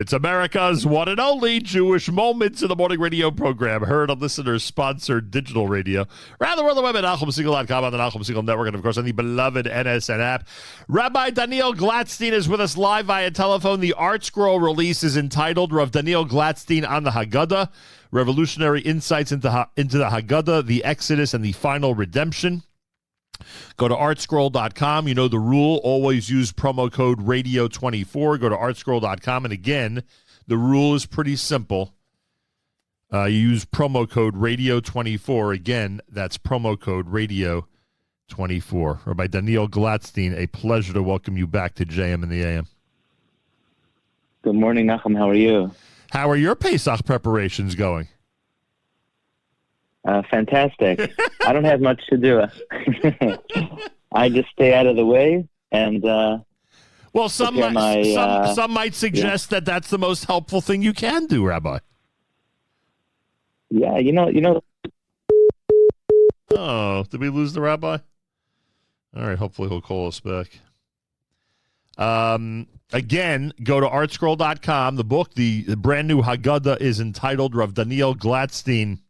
It's America's one and only Jewish Moments in the Morning radio program, heard on listeners-sponsored digital radio. Rather on the web at NachumSegal.com, on the Nachum Segal Network, and, of course, on the beloved NSN app. Rabbi Daniel Glatstein is with us live via telephone. The Art Scroll release is entitled Rav Daniel Glatstein on the Haggadah, Revolutionary Insights into the Haggadah, the Exodus, and the Final Redemption. Go to artscroll.com. You know the rule. Always use promo code radio24. Go to artscroll.com. And again, the rule is pretty simple. You use promo code radio24. Again, that's promo code radio24. Rabbi Daniel Glatstein, a pleasure to welcome you back to JMintheAm. Good morning, Nachum. How are you? How are your Pesach preparations going? Fantastic. I don't have much to do. I just stay out of the way and well, some might suggest that that's the most helpful thing you can do, Rabbi. Yeah, you know. Oh, did we lose the Rabbi? All right, hopefully he'll call us back. Again, go to artscroll.com. The book, the brand new Haggadah, is entitled Rav Daniel Glatstein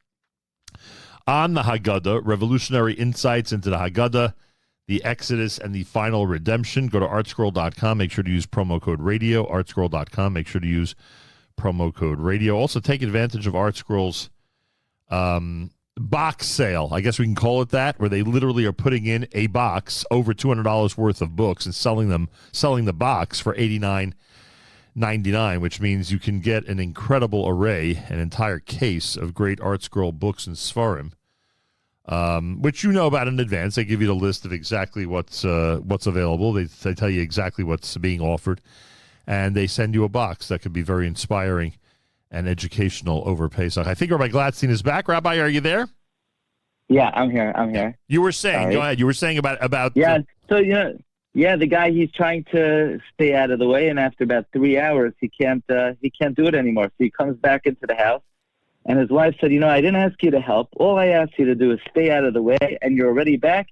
on the Haggadah, Revolutionary Insights into the Haggadah, the Exodus, and the Final Redemption. Go to artscroll.com. Make sure to use promo code radio. Artscroll.com. Make sure to use promo code radio. Also, take advantage of Artscroll's box sale. I guess we can call it that, where they literally are putting in a box, over $200 worth of books, and selling the box for $89.99, which means you can get an incredible array, an entire case of great Artscroll books and Sfarim. Which you know about in advance. They give you the list of exactly what's available. They tell you exactly what's being offered, and they send you a box that could be very inspiring and educational over Pesach. I think Rabbi Glatstein is back. Rabbi, are you there? Yeah, I'm here. You were saying, Sorry. Go ahead. You were saying about yeah. So the guy, he's trying to stay out of the way, and after about 3 hours, he can't do it anymore. So he comes back into the house. And his wife said, I didn't ask you to help. All I asked you to do is stay out of the way, and you're already back.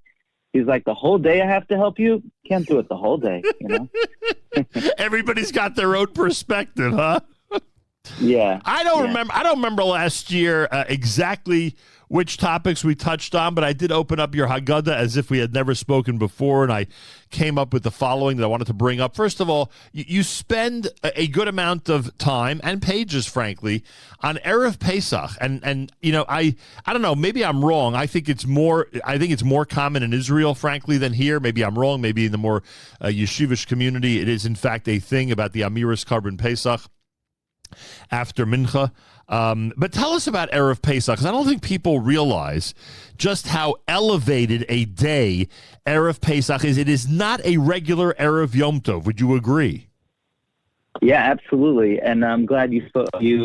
He's like, the whole day I have to help you? Can't do it the whole day, Everybody's got their own perspective, huh? Yeah. I don't remember last year exactly which topics we touched on, but I did open up your Haggadah as if we had never spoken before, and I came up with the following that I wanted to bring up. First of all, you spend a good amount of time and pages, frankly, on Erev Pesach, and I don't know, maybe I'm wrong. I think it's more common in Israel, frankly, than here. Maybe I'm wrong. Maybe in the more yeshivish community, it is in fact a thing about the Amiris Korban Pesach after Mincha. But tell us about Erev Pesach, because I don't think people realize just how elevated a day Erev Pesach is. It is not a regular Erev Yom Tov. Would you agree? Yeah, absolutely. And I'm glad you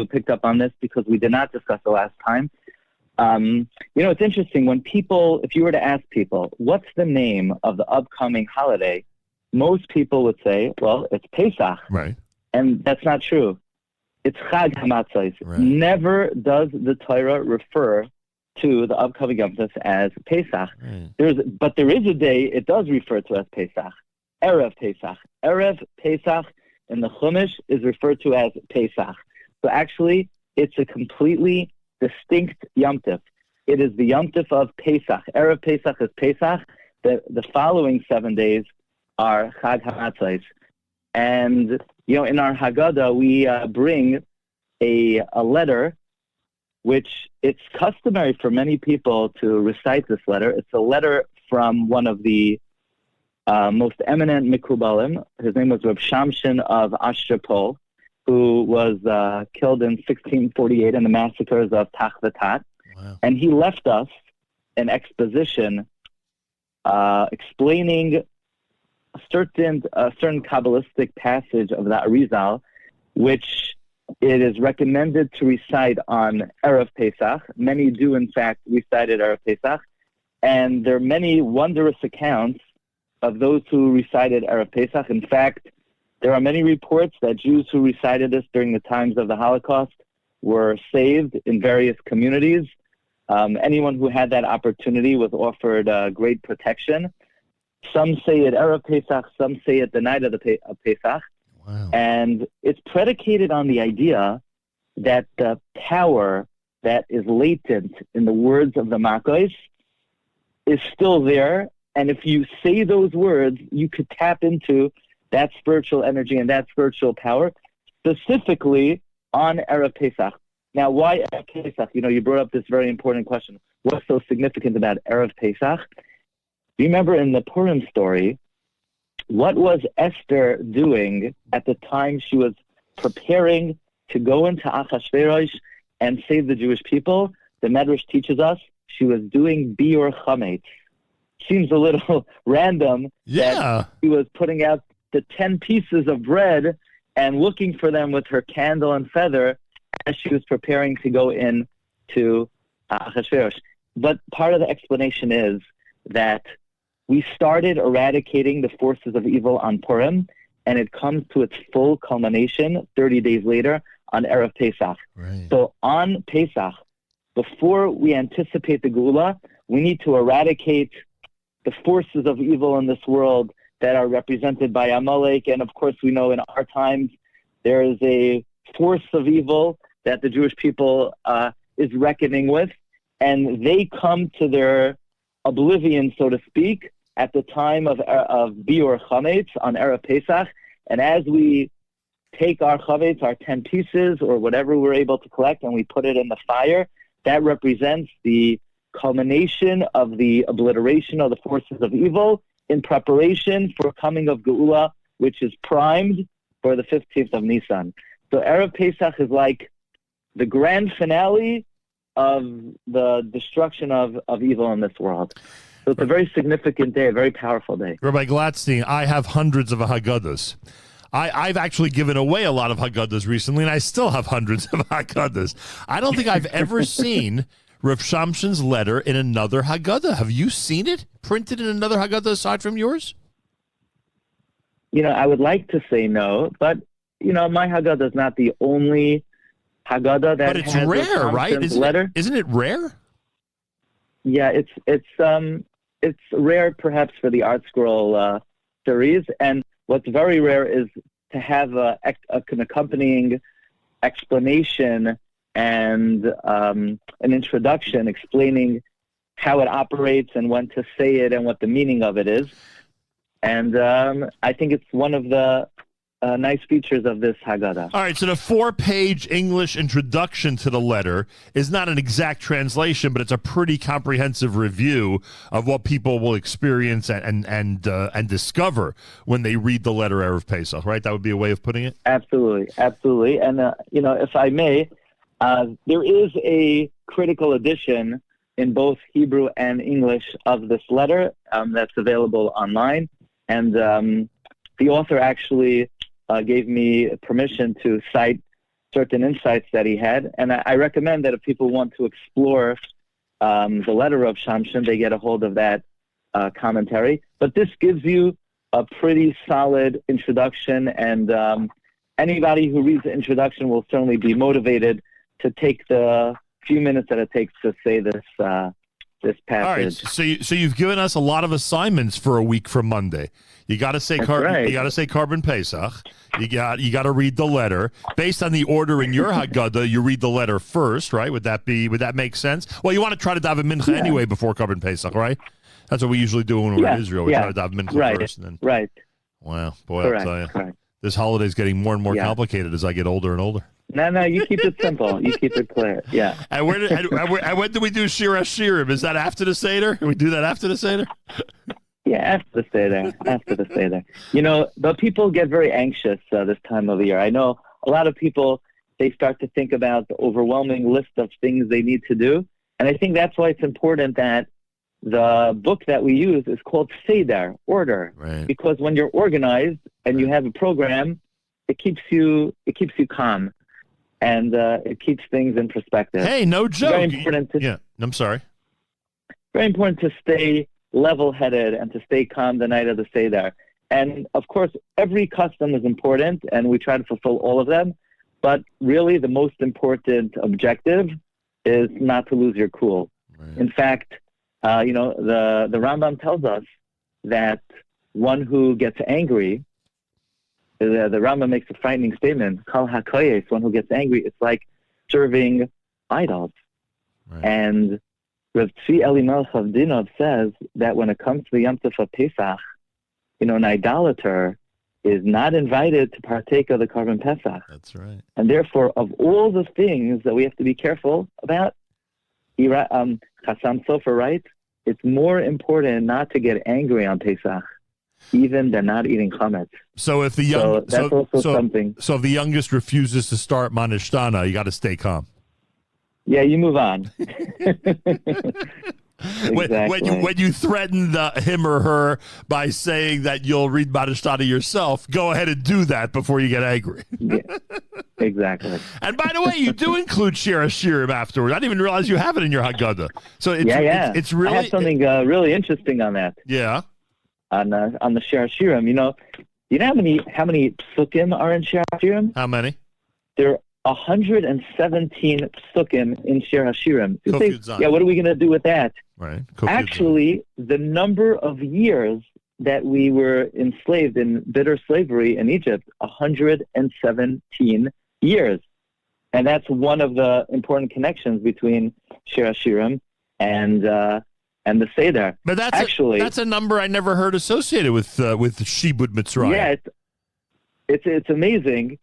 picked up on this, because we did not discuss it last time. It's interesting when if you were to ask people, what's the name of the upcoming holiday? Most people would say, well, it's Pesach. Right. And that's not true. It's Chag HaMatzos. Right. Never does the Torah refer to the upcoming Yom Tov as Pesach. Right. But there is a day it does refer to as Pesach. Erev Pesach. Erev Pesach in the Chumash is referred to as Pesach. So actually, it's a completely distinct Yom Tov. It is the Yom Tov of Pesach. Erev Pesach is Pesach. The following 7 days are Chag HaMatzos. And in our Haggadah, we bring a letter, which it's customary for many people to recite this letter. It's a letter from one of the most eminent Mikubalim. His name was Reb Shamshin of Ashtrapol, who was killed in 1648 in the massacres of Tach V'Tat. Wow. And he left us an exposition explaining a certain Kabbalistic passage of the Arizal, which it is recommended to recite on Erev Pesach. Many do, in fact, recite it Erev Pesach. And there are many wondrous accounts of those who recited Erev Pesach. In fact, there are many reports that Jews who recited this during the times of the Holocaust were saved in various communities. Anyone who had that opportunity was offered great protection. Some say it Erev Pesach, some say it the night of Pesach. Wow. And it's predicated on the idea that the power that is latent in the words of the Makos is still there. And if you say those words, you could tap into that spiritual energy and that spiritual power, specifically on Erev Pesach. Now, why Erev Pesach? You brought up this very important question. What's so significant about Erev Pesach? Do you remember in the Purim story, what was Esther doing at the time she was preparing to go into Achashverosh and save the Jewish people? The Medrash teaches us she was doing biur chametz. Seems a little random that she was putting out the 10 pieces of bread and looking for them with her candle and feather as she was preparing to go into Achashverosh. But part of the explanation is that we started eradicating the forces of evil on Purim, and it comes to its full culmination 30 days later on Erev Pesach. Right. So on Pesach, before we anticipate the Geula, we need to eradicate the forces of evil in this world that are represented by Amalek. And of course, we know in our times there is a force of evil that the Jewish people is reckoning with, and they come to their oblivion, so to speak, at the time of biur chametz on Erev Pesach. And as we take our chametz, our 10 pieces, or whatever we're able to collect, and we put it in the fire, that represents the culmination of the obliteration of the forces of evil in preparation for coming of Geula, which is primed for the 15th of Nisan. So Erev Pesach is like the grand finale of the destruction of evil in this world. So it's a very significant day, a very powerful day. Rabbi Glatstein, I have hundreds of Haggadahs. I've actually given away a lot of Haggadahs recently, and I still have hundreds of Haggadahs. I don't think I've ever seen Rav Shamson's letter in another Haggadah. Have you seen it printed in another Haggadah aside from yours? I would like to say no, but, my Haggadah is not the only Haggadah that it's has rare, right? Letter. Isn't it rare? Yeah, it's rare perhaps for the Art Scroll series, and what's very rare is to have an accompanying explanation and an introduction explaining how it operates and when to say it and what the meaning of it is. And I think it's one of the nice features of this Haggadah. All right, so the 4-page English introduction to the letter is not an exact translation, but it's a pretty comprehensive review of what people will experience and discover when they read the letter Erev Pesach, right? That would be a way of putting it? Absolutely. And, if I may, there is a critical edition in both Hebrew and English of this letter that's available online. And the author actually gave me permission to cite certain insights that he had. And I recommend that if people want to explore the letter of Shamshon, they get a hold of that commentary. But this gives you a pretty solid introduction, and anybody who reads the introduction will certainly be motivated to take the few minutes that it takes to say this passage. All right, so you've given us a lot of assignments for a week from Monday. You got to say You got to say Carbon Pesach. You got to read the letter based on the order in your Haggadah. You read the letter first, right? Would that make sense? Well, you want to try to daven mincha anyway before Carbon Pesach, right? That's what we usually do when we're in Israel. We try to daven mincha first, and then right. Wow, boy, I'll tell you, this holiday is getting more and more complicated as I get older and older. No, you keep it simple. You keep it clear. Yeah. And when do we do Shiurim? Is that after the Seder? Can we do that after the Seder? Yeah, after the Seder. But people get very anxious this time of the year. I know a lot of people, they start to think about the overwhelming list of things they need to do. And I think that's why it's important that the book that we use is called Seder, order. Right. Because when you're organized and you have a program, it keeps you calm. And it keeps things in perspective. Hey, no joke. Very important I'm sorry. Very important to stay level-headed and to stay calm the night of the Seder. And, of course, every custom is important, and we try to fulfill all of them. But really the most important objective is not to lose your cool. Right. In fact, the Rambam tells us that one who gets angry the Rambam makes a frightening statement. Kal hakoyes, one who gets angry, it's like serving idols. Right. And Rav Tzvi Elimelech of Dinov says that when it comes to the Yom Tov of Pesach, an idolater is not invited to partake of the Korban Pesach. That's right. And therefore, of all the things that we have to be careful about, Chassam Sofer writes, it's more important not to get angry on Pesach, even than not eating chametz. So if the something. So if the youngest refuses to start Manishtana, you got to stay calm. Yeah, you move on. Exactly. When you threaten him or her by saying that you'll read Manishtana yourself, go ahead and do that before you get angry. Yeah, exactly. And by the way, you do include Shiurim afterwards. I didn't even realize you have it in your Haggadah. So it's really. I have something really interesting on that. Yeah. On the Shiurim, you know how many psukim are in Shiurim? How many? There are 117 psukim in Shiurim. You say, yeah, what are we going to do with that? Right. Actually, the number of years that we were enslaved in bitter slavery in Egypt, 117 years. And that's one of the important connections between Shiurim and the Seder. But that's a number I never heard associated with Shibud Mitzrayim. Yeah, it's amazing.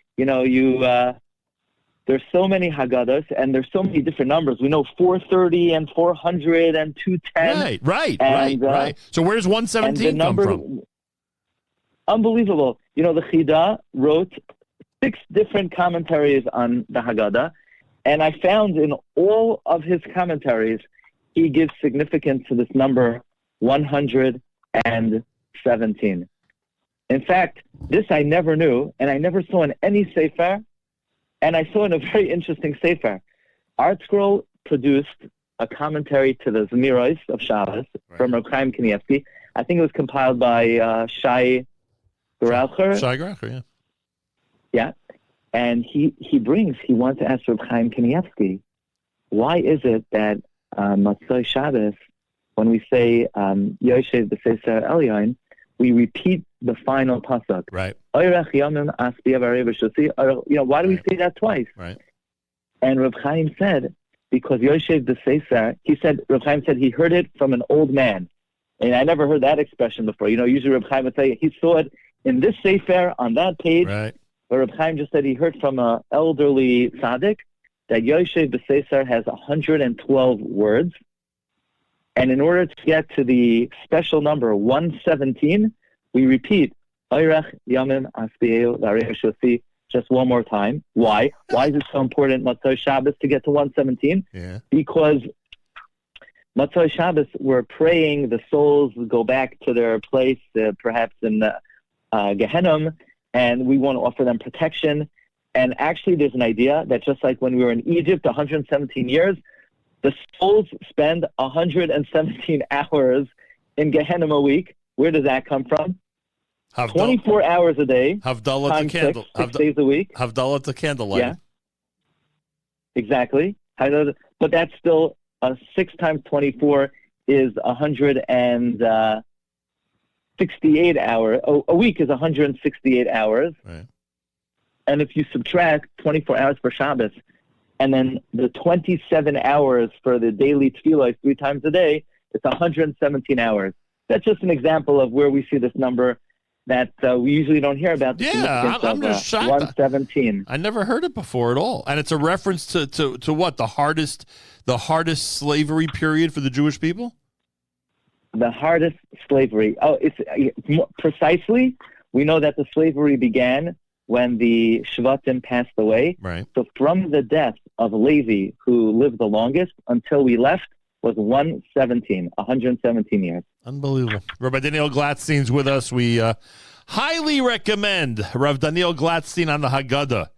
There's so many Haggadahs, and there's so many different numbers. We know 430 and 400 and 210. Right. So where's 117 come from? Unbelievable. The Chida wrote 6 different commentaries on the Haggadah, and I found in all of his commentaries, he gives significance to this number 117. In fact, this I never knew, and I never saw in any Sefer. And I saw in a very interesting sefer. Art Scroll produced a commentary to the Zemiros of Shabbos from Reb Chaim Kanievsky. I think it was compiled by Shai Geralcher. Shai Geralcher, yeah. Yeah. And he wants to ask Reb Chaim Kanievsky, why is it that Motzei Shabbos, when we say Yoshev B'Seser Elyon, we repeat the final pasuk. Right. Why do we say that twice? Right. And Reb Chaim said, because Yoshev B'Seser, Reb Chaim said he heard it from an old man. And I never heard that expression before. Usually Reb Chaim would say he saw it in this sefer on that page. Right. But Reb Chaim just said he heard from an elderly tzaddik that Yoshev B'Seser has 112 words. And in order to get to the special number 117, we repeat just one more time. Why? Why is it so important, Motzei Shabbos, to get to 117? Yeah. Because Motzei Shabbos, we're praying the souls go back to their place, perhaps in Gehenna, and we want to offer them protection. And actually, there's an idea that just like when we were in Egypt 117 years, the souls spend 117 hours in Gehenna a week. Where does that come from? 24 hours a day. Havdalah to candle. 6 days a week. Havdalah to candlelight. Yeah. Exactly. But that's still 6 times 24 is 168 hours. A week is 168 hours. Right. And if you subtract 24 hours for Shabbos, and then the 27 hours for the daily tefillah 3 times a day, it's 117 hours. That's just an example of where we see this number that we usually don't hear about. I'm just shocked. 117. I never heard it before at all. And it's a reference to what? The hardest slavery period for the Jewish people? The hardest slavery. It's precisely. We know that the slavery began when the Shvatim passed away. Right. So from the death of Levi, who lived the longest, until we left, was 117 years. Unbelievable. Rabbi Daniel Glatstein's with us. We highly recommend Rav Daniel Glatstein on the Haggadah.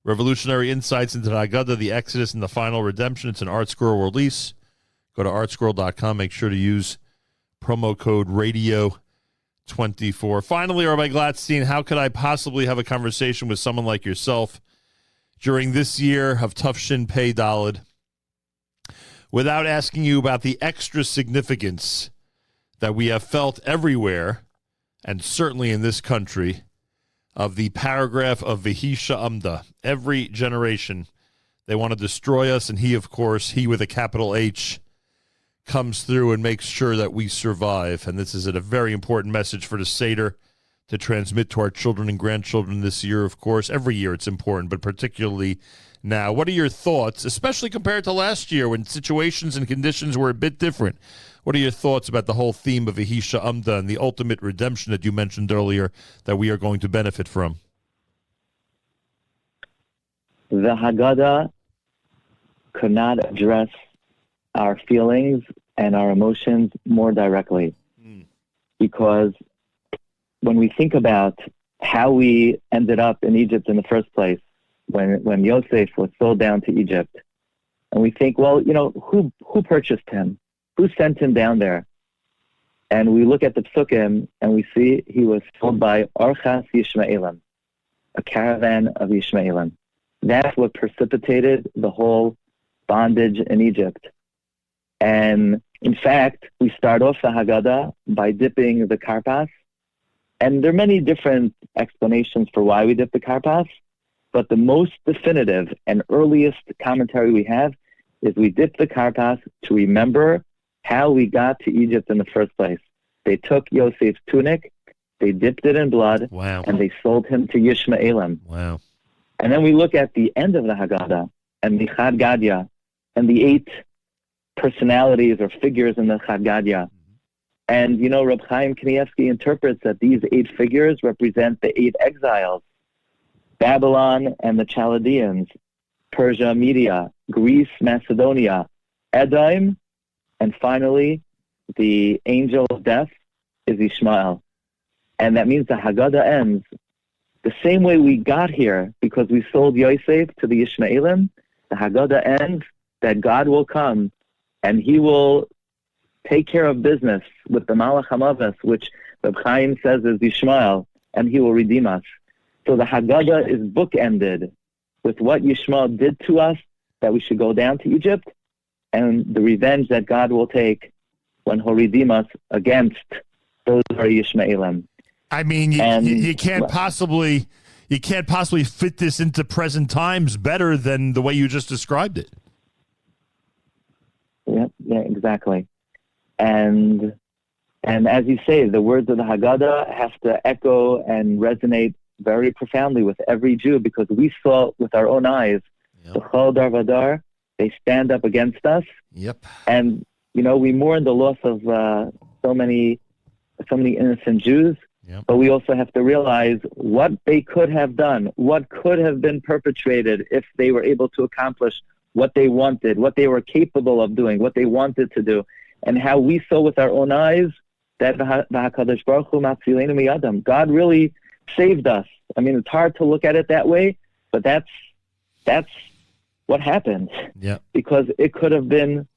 Revolutionary insights into the Haggadah, the Exodus, and the final redemption. It's an Art Scroll release. Go to artscroll.com. Make sure to use promo code radio24. Finally, Rabbi Glatstein, how could I possibly have a conversation with someone like yourself during this year of Tufshin Pei Daled without asking you about the extra significance that we have felt everywhere, and certainly in this country, of the paragraph of Vihisha Amda. Every generation, they want to destroy us, and he, of course, he with a capital H, comes through and makes sure that we survive. And this is a very important message for the Seder to transmit to our children and grandchildren this year, of course. Every year it's important, but particularly now. What are your thoughts, especially compared to last year when situations and conditions were a bit different? What are your thoughts about the whole theme of Vihisha Amda and the ultimate redemption that you mentioned earlier that we are going to benefit from? The Haggadah could not address our feelings and our emotions more directly. Because when we think about how we ended up in Egypt in the first place, when Yosef was sold down to Egypt, and we think, well, who purchased him? Who sent him down there? And we look at the Psukim, and we see he was sold by Orchas Yishmaelim, a caravan of Yishmaelim. That's what precipitated the whole bondage in Egypt. And in fact, we start off the Haggadah by dipping the karpas. And there are many different explanations for why we dip the karpas, but the most definitive and earliest commentary we have is we dip the karpas to remember how we got to Egypt in the first place. They took Yosef's tunic, they dipped it in blood, wow, and they sold him to Yishmaelim. Wow. And then we look at the end of the Haggadah and the Haggadah and the 8 personalities or figures in the Haggadah. And, Reb Chaim Kanievsky interprets that these 8 figures represent the 8 exiles: Babylon and the Chaldeans, Persia, Media, Greece, Macedonia, Edom, and finally, the angel of death is Ishmael. And that means the Haggadah ends the same way we got here, because we sold Yosef to the Ishmaelim. The Haggadah ends that God will come and he will take care of business with the Malach HaMavis, which Reb Chaim says is Yishmael, and he will redeem us. So the Haggadah is bookended with what Yishmael did to us, that we should go down to Egypt, and the revenge that God will take when he'll redeem us against those who are Yishmaelim. I mean, you can't possibly fit this into present times better than the way you just described it. Yeah, exactly. And as you say, the words of the Haggadah have to echo and resonate very profoundly with every Jew, because we saw with our own eyes, the Chol Dar Vadar, they stand up against us. Yep. And, we mourn the loss of so many innocent Jews. Yep. But we also have to realize what they could have done, what could have been perpetrated if they were able to accomplish what they wanted, what they were capable of doing, what they wanted to do, and how we saw with our own eyes that HaKadosh Baruch Hu Matzileinu Miyadam, God really saved us. I mean, it's hard to look at it that way, but that's what happened. Yeah. Because it could have been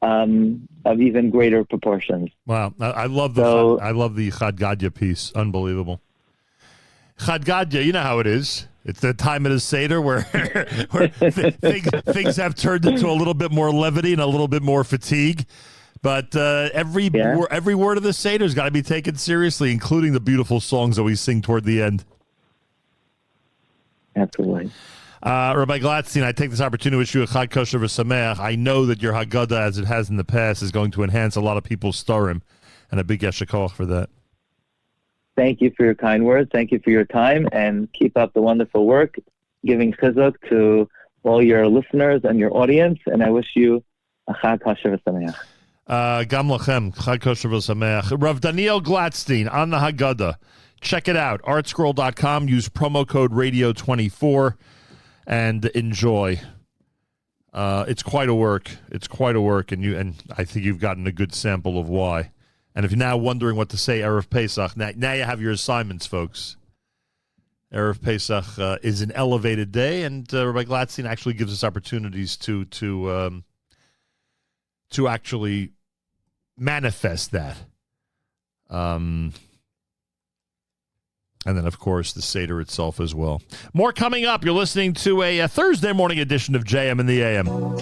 of even greater proportions. Wow, I love the Haggadah piece. Unbelievable. Haggadah, you know how it is. It's the time of the Seder where things have turned into a little bit more levity and a little bit more fatigue. But every word of the Seder's got to be taken seriously, including the beautiful songs that we sing toward the end. Absolutely. Rabbi Glatstein, I take this opportunity to wish you a Chag Kosher v'Sameach. I know that your Haggadah, as it has in the past, is going to enhance a lot of people's starim, and a big yesher koach for that. Thank you for your kind words. Thank you for your time, and keep up the wonderful work, giving chizuk to all your listeners and your audience, and I wish you a Chag Kosher v'Sameach. Gam lachem, Chag Kosher v'Sameach. Rav Daniel Glatstein on the Haggadah. Check it out, artscroll.com. Use promo code radio24 and enjoy. It's quite a work. And I think you've gotten a good sample of why. And if you're now wondering what to say Erev Pesach, now you have your assignments, folks. Erev Pesach is an elevated day, and Rabbi Glatstein actually gives us opportunities to actually manifest that. And then, of course, the Seder itself as well. More coming up. You're listening to a Thursday morning edition of JM in the AM.